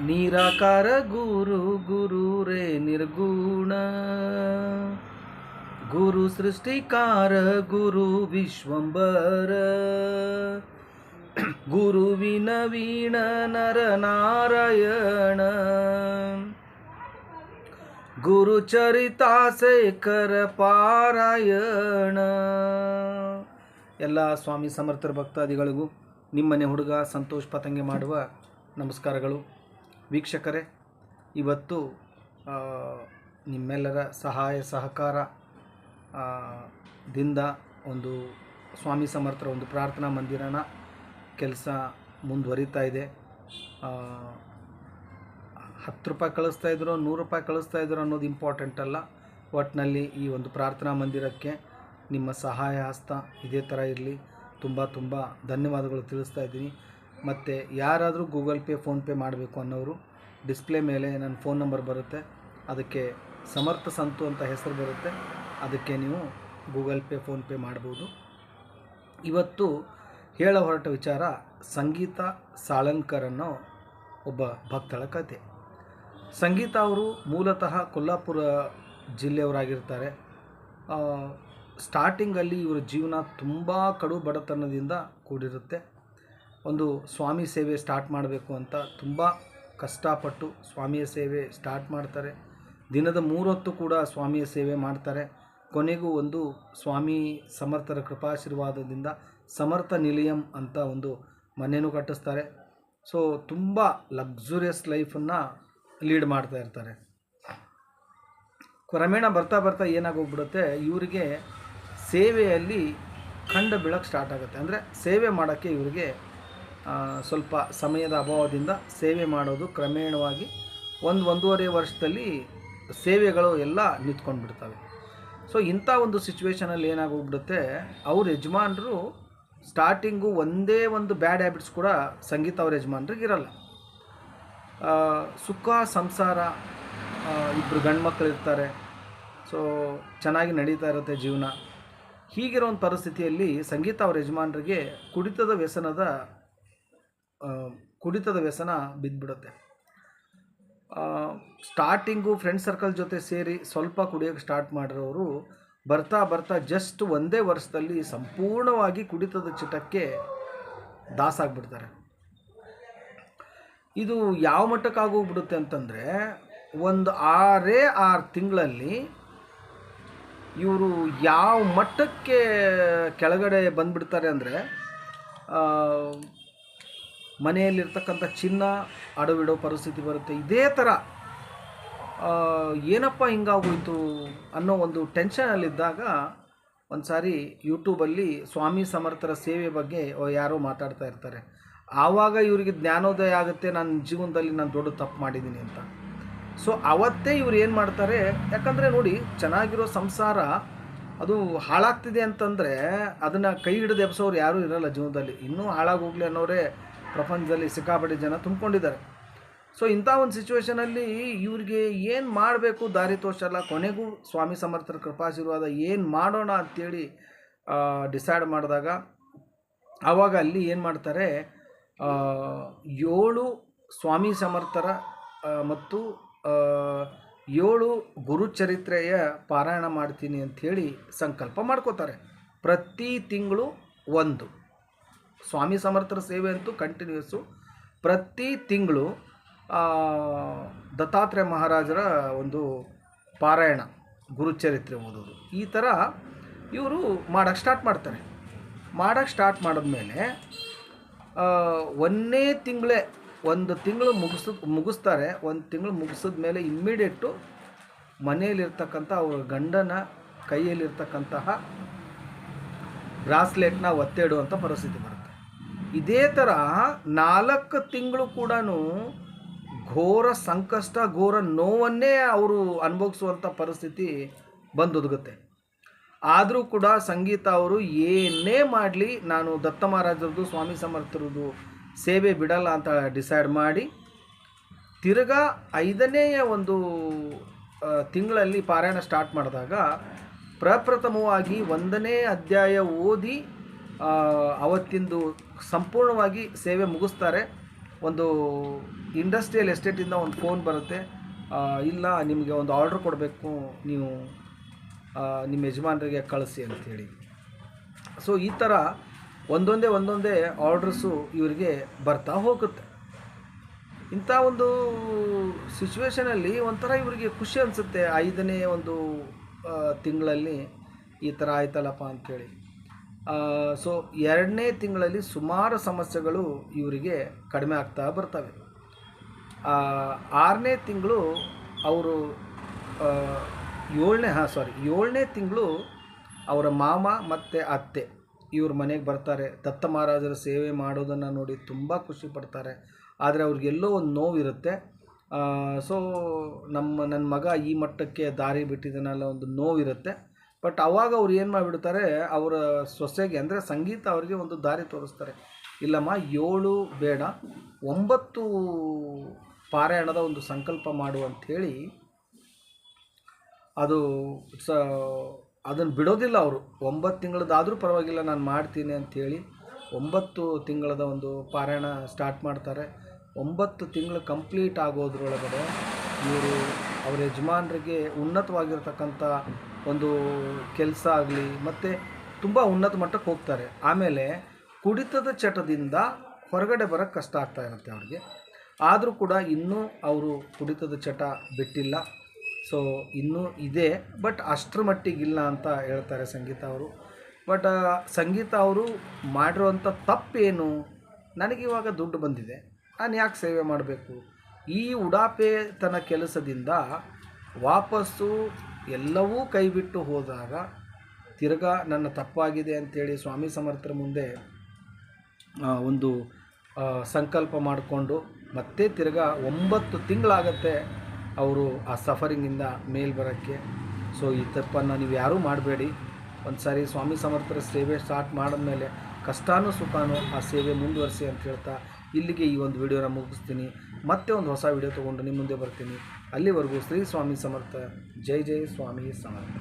ನಿರಾಕಾರ ಗುರು ಗುರು ರೇ ನಿರ್ಗುಣ ಗುರು ಸೃಷ್ಟಿಕಾರ ಗುರು ವಿಶ್ವಂಬರ ಗುರುವಿನ ವೀಣ ನರ ನಾರಾಯಣ ಗುರು ಚರಿತಾಸೇಖರ ಪಾರಾಯಣ. ಎಲ್ಲ ಸ್ವಾಮಿ ಸಮರ್ಥರ ಭಕ್ತಾದಿಗಳಿಗೂ ನಿಮ್ಮನೆ ಹುಡುಗ ಸಂತೋಷ್ ಪತಂಗೆ ಮಾಡುವ ನಮಸ್ಕಾರಗಳು. ವೀಕ್ಷಕರೇ, ಇವತ್ತು ನಿಮ್ಮೆಲ್ಲರ ಸಹಾಯ ಸಹಕಾರ ದಿಂದ ಒಂದು ಸ್ವಾಮಿ ಸಮರ್ಥರ ಒಂದು ಪ್ರಾರ್ಥನಾ ಮಂದಿರನ ಕೆಲಸ ಮುಂದುವರಿತಾ ಇದೆ. 10 ರೂಪಾಯಿ ಕಳಿಸ್ತಾಯಿದ್ರು, 100 ರೂಪಾಯಿ ಕಳಿಸ್ತಾಯಿದ್ರು ಅನ್ನೋದು ಇಂಪಾರ್ಟೆಂಟ್ ಅಲ್ಲ. ಒಟ್ಟಿನಲ್ಲಿ ಈ ಒಂದು ಪ್ರಾರ್ಥನಾ ಮಂದಿರಕ್ಕೆ ನಿಮ್ಮ ಸಹಾಯ ಹಸ್ತ ಇದೇ ಥರ ಇರಲಿ. ತುಂಬ ಧನ್ಯವಾದಗಳು ತಿಳಿಸ್ತಾ ಇದ್ದೀನಿ. ಮತ್ತು ಯಾರಾದರೂ ಗೂಗಲ್ ಪೇ ಫೋನ್ಪೇ ಮಾಡಬೇಕು ಅನ್ನೋರು ಡಿಸ್ಪ್ಲೇ ಮೇಲೆ ನನ್ನ ಫೋನ್ ನಂಬರ್ ಬರುತ್ತೆ, ಅದಕ್ಕೆ ಸಮರ್ಥ ಸಂತು ಅಂತ ಹೆಸರು ಬರುತ್ತೆ, ಅದಕ್ಕೆ ನೀವು ಗೂಗಲ್ ಪೇ ಫೋನ್ಪೇ ಮಾಡ್ಬೋದು. ಇವತ್ತು ಹೇಳ ಹೊರಟ ವಿಚಾರ ಸಂಗೀತ ಸಾಳನ್ಕರ್ ಅನ್ನೋ ಒಬ್ಬ ಭಕ್ತಳ ಕತೆ. ಸಂಗೀತ ಅವರು ಮೂಲತಃ ಕೊಲ್ಲಾಪುರ ಜಿಲ್ಲೆಯವರಾಗಿರ್ತಾರೆ. ಸ್ಟಾರ್ಟಿಂಗಲ್ಲಿ ಇವರ ಜೀವನ ತುಂಬ ಕಡು ಬಡತನದಿಂದ ಕೂಡಿರುತ್ತೆ. ಒಂದು ಸ್ವಾಮಿ ಸೇವೆ ಸ್ಟಾರ್ಟ್ ಮಾಡಬೇಕು ಅಂತ ತುಂಬ ಕಷ್ಟಪಟ್ಟು ಸ್ವಾಮಿಯ ಸೇವೆ ಸ್ಟಾರ್ಟ್ ಮಾಡ್ತಾರೆ. ದಿನದ 3 ಹೊತ್ತು ಕೂಡ ಸ್ವಾಮಿಯ ಸೇವೆ ಮಾಡ್ತಾರೆ. ಕೊನೆಗೂ ಒಂದು ಸ್ವಾಮಿ ಸಮರ್ಥರ ಕೃಪಾಶೀರ್ವಾದದಿಂದ ಸಮರ್ಥ ನಿಲಯಂ ಅಂತ ಒಂದು ಮನೆಯೂ ಕಟ್ಟಿಸ್ತಾರೆ. ಸೊ ತುಂಬ ಲಕ್ಸುರಿಯಸ್ ಲೈಫನ್ನು ಲೀಡ್ ಮಾಡ್ತಾ ಇರ್ತಾರೆ. ಕ್ರಮೇಣ ಬರ್ತಾ ಏನಾಗೋಗ್ಬಿಡುತ್ತೆ, ಇವರಿಗೆ ಸೇವೆಯಲ್ಲಿ ಕಂಡ ಬೀಳಕ್ಕೆ ಸ್ಟಾರ್ಟ್ ಆಗುತ್ತೆ. ಅಂದರೆ ಸೇವೆ ಮಾಡೋಕ್ಕೆ ಇವರಿಗೆ ಸ್ವಲ್ಪ ಸಮಯದ ಅಭಾವದಿಂದ ಸೇವೆ ಮಾಡೋದು ಕ್ರಮೇಣವಾಗಿ 1-1.5 ವರ್ಷದಲ್ಲಿ ಸೇವೆಗಳು ಎಲ್ಲ ನಿಂತ್ಕೊಂಡು ಬಿಡ್ತವೆ. ಸೊ ಇಂಥ ಒಂದು ಸಿಚುವೇಷನಲ್ಲಿ ಏನಾಗೋಗ್ಬಿಡುತ್ತೆ, ಅವ್ರ ಯಜಮಾನರು ಸ್ಟಾರ್ಟಿಂಗು ಒಂದೇ ಒಂದು ಬ್ಯಾಡ್ ಹ್ಯಾಬಿಟ್ಸ್ ಕೂಡ ಸಂಗೀತ ಅವ್ರ ಯಜಮಾನ್ರಿಗೆ ಇರಲ್ಲ. ಸುಖ ಸಂಸಾರ, 2 ಗಂಡು ಮಕ್ಕಳು ಇರ್ತಾರೆ. ಸೊ ಚೆನ್ನಾಗಿ ನಡೀತಾ ಇರುತ್ತೆ ಜೀವನ. ಹೀಗಿರೋ ಒಂದು ಪರಿಸ್ಥಿತಿಯಲ್ಲಿ ಸಂಗೀತ ಅವ್ರ ಯಜಮಾನರಿಗೆ ಕುಡಿತದ ವ್ಯಸನ ಬಿದ್ದುಬಿಡುತ್ತೆ. ಸ್ಟಾರ್ಟಿಂಗು ಫ್ರೆಂಡ್ ಸರ್ಕಲ್ ಜೊತೆ ಸೇರಿ ಸ್ವಲ್ಪ ಕುಡಿಯೋಕ್ಕೆ ಸ್ಟಾರ್ಟ್ ಮಾಡಿರೋರು ಬರ್ತಾ ಜಸ್ಟ್ 1 ವರ್ಷದಲ್ಲಿ ಸಂಪೂರ್ಣವಾಗಿ ಕುಡಿತದ ಚಟಕ್ಕೆ ದಾಸಾಗ್ಬಿಡ್ತಾರೆ. ಇದು ಯಾವ ಮಟ್ಟಕ್ಕೆ ಆಗೋಗ್ಬಿಡುತ್ತೆ ಅಂತಂದರೆ, ಒಂದು 6 ತಿಂಗಳಲ್ಲಿ ಇವರು ಯಾವ ಮಟ್ಟಕ್ಕೆ ಕೆಳಗಡೆ ಬಂದುಬಿಡ್ತಾರೆ ಅಂದರೆ, ಮನೆಯಲ್ಲಿರ್ತಕ್ಕಂಥ ಚಿನ್ನ ಅಡವಿಡೋ ಪರಿಸ್ಥಿತಿ ಬರುತ್ತೆ. ಇದೇ ಥರ ಏನಪ್ಪ ಹಿಂಗಾಗೋಯ್ತು ಅನ್ನೋ ಒಂದು ಟೆನ್ಷನಲ್ಲಿದ್ದಾಗ ಒಂದು ಸಾರಿ ಯೂಟ್ಯೂಬಲ್ಲಿ ಸ್ವಾಮಿ ಸಮರ್ಥರ ಸೇವೆ ಬಗ್ಗೆ ಯಾರೋ ಮಾತಾಡ್ತಾ ಇರ್ತಾರೆ. ಆವಾಗ ಇವರಿಗೆ ಜ್ಞಾನೋದಯ ಆಗುತ್ತೆ, ನನ್ನ ಜೀವನದಲ್ಲಿ ನಾನು ದೊಡ್ಡ ತಪ್ಪು ಮಾಡಿದ್ದೀನಿ ಅಂತ. ಸೊ ಅವತ್ತೇ ಇವ್ರು ಏನು ಮಾಡ್ತಾರೆ, ಯಾಕಂದರೆ ನೋಡಿ, ಚೆನ್ನಾಗಿರೋ ಸಂಸಾರ ಅದು ಹಾಳಾಗ್ತಿದೆ ಅಂತಂದರೆ ಅದನ್ನು ಕೈ ಹಿಡಿದು ಎಬ್ಸೋರು ಯಾರೂ ಇರೋಲ್ಲ ಜೀವನದಲ್ಲಿ. ಇನ್ನೂ ಹಾಳಾಗೋಗ್ಲಿ ಅನ್ನೋರೇ ಪ್ರಪಂಚದಲ್ಲಿ ಸಿಕ್ಕಾಪಟ್ಟೆ ಜನ ತುಂಬಿಕೊಂಡಿದ್ದಾರೆ. ಸೊ ಇಂಥ ಒಂದು ಸಿಚುವೇಷನಲ್ಲಿ ಇವ್ರಿಗೆ ಏನು ಮಾಡಬೇಕು ದಾರಿ ತೋರಿಸಲ್ಲ. ಕೊನೆಗೂ ಸ್ವಾಮಿ ಸಮರ್ಥರ ಕೃಪಾಶೀರ್ವಾದ ಏನು ಮಾಡೋಣ ಅಂಥೇಳಿ ಡಿಸೈಡ್ ಮಾಡಿದಾಗ ಆವಾಗ ಅಲ್ಲಿ ಏನು ಮಾಡ್ತಾರೆ, 7 ಸ್ವಾಮಿ ಸಮರ್ಥರ ಮತ್ತು 7 ಗುರುಚರಿತ್ರೆಯ ಪಾರಾಯಣ ಮಾಡ್ತೀನಿ ಅಂಥೇಳಿ ಸಂಕಲ್ಪ ಮಾಡ್ಕೋತಾರೆ. ಪ್ರತಿ ತಿಂಗಳು 1 ಸ್ವಾಮಿ ಸಮರ್ಥರ ಸೇವೆ ಅಂತೂ ಕಂಟಿನ್ಯೂಸು. ಪ್ರತಿ ತಿಂಗಳು ದತ್ತಾತ್ರೇಯ ಮಹಾರಾಜರ ಒಂದು ಪಾರಾಯಣ, ಗುರುಚರಿತ್ರೆ ಓದೋದು, ಈ ಥರ ಇವರು ಮಾಡೋಕ್ಕೆ ಸ್ಟಾರ್ಟ್ ಮಾಡಿದ್ಮೇಲೆ 1ನೇ ತಿಂಗಳೇ 1 ತಿಂಗಳು ಮುಗಿಸ್ತಾರೆ. 1 ತಿಂಗಳು ಮುಗಿಸಿದ ಮೇಲೆ ಇಮ್ಮಿಡಿಯೇಟು ಮನೆಯಲ್ಲಿರ್ತಕ್ಕಂಥ ಅವ್ರ ಗಂಡನ ಕೈಯಲ್ಲಿರ್ತಕ್ಕಂತಹ ಬ್ರಾಸ್ಲೆಟ್ನ ಒತ್ತೆ ಇಡುವಂಥ ಪರಿಸ್ಥಿತಿ ಬರುತ್ತೆ. ಇದೇ ಥರ 4 ತಿಂಗಳು ಕೂಡ ಘೋರ ಸಂಕಷ್ಟ, ಘೋರ ನೋವನ್ನೇ ಅವರು ಅನುಭವಿಸುವಂಥ ಪರಿಸ್ಥಿತಿ ಬಂದೊದಗುತ್ತೆ. ಆದರೂ ಕೂಡ ಸಂಗೀತ ಅವರು ಏನೇ ಮಾಡಲಿ ನಾನು ದತ್ತ ಮಹಾರಾಜರದು ಸ್ವಾಮಿ ಸಮರ್ಥರದು ಸೇವೆ ಬಿಡಲ್ಲ ಅಂತ ಡಿಸೈಡ್ ಮಾಡಿ ತಿರ್ಗಾ 5ನೇ ಒಂದು ತಿಂಗಳಲ್ಲಿ ಪಾರಾಯಣ ಸ್ಟಾರ್ಟ್ ಮಾಡಿದಾಗ ಪ್ರಪ್ರಥಮವಾಗಿ 1ನೇ ಅಧ್ಯಾಯ ಓದಿ ಅವತ್ತಿಂದು ಸಂಪೂರ್ಣವಾಗಿ ಸೇವೆ ಮುಗಿಸ್ತಾರೆ. ಒಂದು ಇಂಡಸ್ಟ್ರಿಯಲ್ ಎಸ್ಟೇಟಿಂದ ಒಂದು ಫೋನ್ ಬರುತ್ತೆ, ಇಲ್ಲ ನಿಮಗೆ ಒಂದು ಆರ್ಡ್ರ್ ಕೊಡಬೇಕು, ನೀವು ನಿಮ್ಮ ಯಜಮಾನರಿಗೆ ಕಳಿಸಿ ಅಂಥೇಳಿ. ಸೊ ಈ ಥರ ಒಂದೊಂದೇ ಆರ್ಡ್ರಸ್ಸು ಇವರಿಗೆ ಬರ್ತಾ ಹೋಗುತ್ತೆ. ಇಂಥ ಒಂದು ಸಿಚುವೇಷನಲ್ಲಿ ಒಂಥರ ಇವರಿಗೆ ಖುಷಿ ಅನಿಸುತ್ತೆ, 5ನೇ ಒಂದು ತಿಂಗಳಲ್ಲಿ ಈ ಥರ ಆಯ್ತಲ್ಲಪ್ಪ ಅಂಥೇಳಿ. ಸೊ 2ನೇ ತಿಂಗಳಲ್ಲಿ ಸುಮಾರು ಸಮಸ್ಯೆಗಳು ಇವರಿಗೆ ಕಡಿಮೆ ಆಗ್ತಾ ಬರ್ತವೆ. 6ನೇ ತಿಂಗಳು ಅವರು 7ನೇ ತಿಂಗಳು ಅವರ ಮಾಮ ಮತ್ತು ಅತ್ತೆ ಇವ್ರ ಮನೆಗೆ ಬರ್ತಾರೆ. ದತ್ತ ಮಹಾರಾಜರ ಸೇವೆ ಮಾಡೋದನ್ನು ನೋಡಿ ತುಂಬ ಖುಷಿ ಪಡ್ತಾರೆ. ಆದರೆ ಅವ್ರಿಗೆಲ್ಲೋ ಒಂದು ನೋವಿರುತ್ತೆ. ಸೊ ನನ್ನ ಮಗ ಈ ಮಟ್ಟಕ್ಕೆ ದಾರಿ ಬಿಟ್ಟಿದ್ದಾನಲ್ಲ, ಒಂದು ನೋವಿರುತ್ತೆ. ಬಟ್ ಅವಾಗ ಅವ್ರು ಏನು ಮಾಡಿಬಿಡ್ತಾರೆ, ಅವರ ಸೊಸೆಗೆ ಅಂದರೆ ಸಂಗೀತ ಅವರಿಗೆ ಒಂದು ದಾರಿ ತೋರಿಸ್ತಾರೆ. ಇಲ್ಲಮ್ಮ 7 ಬೇಡ 9 ಪಾರಾಯಣದ ಒಂದು ಸಂಕಲ್ಪ ಮಾಡು ಅಂಥೇಳಿ ಅದನ್ನು ಬಿಡೋದಿಲ್ಲ ಅವರು. 9 ತಿಂಗಳದ್ದಾದರೂ ಪರವಾಗಿಲ್ಲ ನಾನು ಮಾಡ್ತೀನಿ ಅಂಥೇಳಿ 9 ತಿಂಗಳದ ಒಂದು ಪಾರಾಯಣ ಸ್ಟಾರ್ಟ್ ಮಾಡ್ತಾರೆ. 9 ತಿಂಗಳು ಕಂಪ್ಲೀಟ್ ಆಗೋದ್ರೊಳಗಡೆ ಇವರು ಅವರ ಯಜಮಾನರಿಗೆ ಉನ್ನತವಾಗಿರ್ತಕ್ಕಂಥ ಒಂದು ಕೆಲಸ ಆಗಲಿ ಮತ್ತು ತುಂಬ ಉನ್ನತ ಮಟ್ಟಕ್ಕೆ ಹೋಗ್ತಾರೆ. ಆಮೇಲೆ ಕುಡಿತದ ಚಟದಿಂದ ಹೊರಗಡೆ ಬರೋಕ್ಕೆ ಕಷ್ಟ ಆಗ್ತಾ ಇರುತ್ತೆ ಅವ್ರಿಗೆ. ಆದರೂ ಕೂಡ ಇನ್ನೂ ಅವರು ಕುಡಿತದ ಚಟ ಬಿಟ್ಟಿಲ್ಲ. ಸೊ ಇನ್ನೂ ಇದೆ, ಬಟ್ ಅಷ್ಟರ ಮಟ್ಟಿಗಿಲ್ಲ ಅಂತ ಹೇಳ್ತಾರೆ ಸಂಗೀತ ಅವರು. ಬಟ್ ಸಂಗೀತ ಅವರು ಮಾಡಿರೋವಂಥ ತಪ್ಪೇನು, ನನಗಿವಾಗ ದುಡ್ಡು ಬಂದಿದೆ, ನಾನು ಯಾಕೆ ಸೇವೆ ಮಾಡಬೇಕು? ಈ ಉಡಾಪೆತನ ಕೆಲಸದಿಂದ ವಾಪಸ್ಸು ಎಲ್ಲವೂ ಕೈಬಿಟ್ಟು ಹೋದಾಗ ತಿರ್ಗಾ ನನ್ನ ತಪ್ಪಾಗಿದೆ ಅಂಥೇಳಿ ಸ್ವಾಮಿ ಸಮರ್ಥರ ಮುಂದೆ ಒಂದು ಸಂಕಲ್ಪ ಮಾಡಿಕೊಂಡು ಮತ್ತೆ ತಿರ್ಗಾ 9 ತಿಂಗಳಾಗತ್ತೆ ಅವರು ಆ ಸಫರಿಂಗಿಂದ ಮೇಲೆ ಬರೋಕ್ಕೆ. ಸೊ ಈ ತಪ್ಪನ್ನು ನೀವು ಯಾರೂ ಮಾಡಬೇಡಿ. ಒಂದು ಸಾರಿ ಸ್ವಾಮಿ ಸಮರ್ಥರ ಸೇವೆ ಸ್ಟಾರ್ಟ್ ಮಾಡಿದ್ಮೇಲೆ ಕಷ್ಟಾನೂ ಸುಖಾನೂ ಆ ಸೇವೆ ಮುಂದುವರಿಸಿ ಅಂತ ಹೇಳ್ತಾ ಇಲ್ಲಿಗೆ ಈ ಒಂದು ವಿಡಿಯೋನ ಮುಗಿಸ್ತೀನಿ. ಮತ್ತೆ ಒಂದು ಹೊಸ ವಿಡಿಯೋ ತೊಗೊಂಡು ನಿಮ್ಮ ಮುಂದೆ ಬರ್ತೀನಿ. ಅಲ್ಲಿವರೆಗೂ ಶ್ರೀ ಸ್ವಾಮಿ ಸಮರ್ಥ. ಜೈ ಜೈ ಸ್ವಾಮಿ ಸಮರ್ಥ.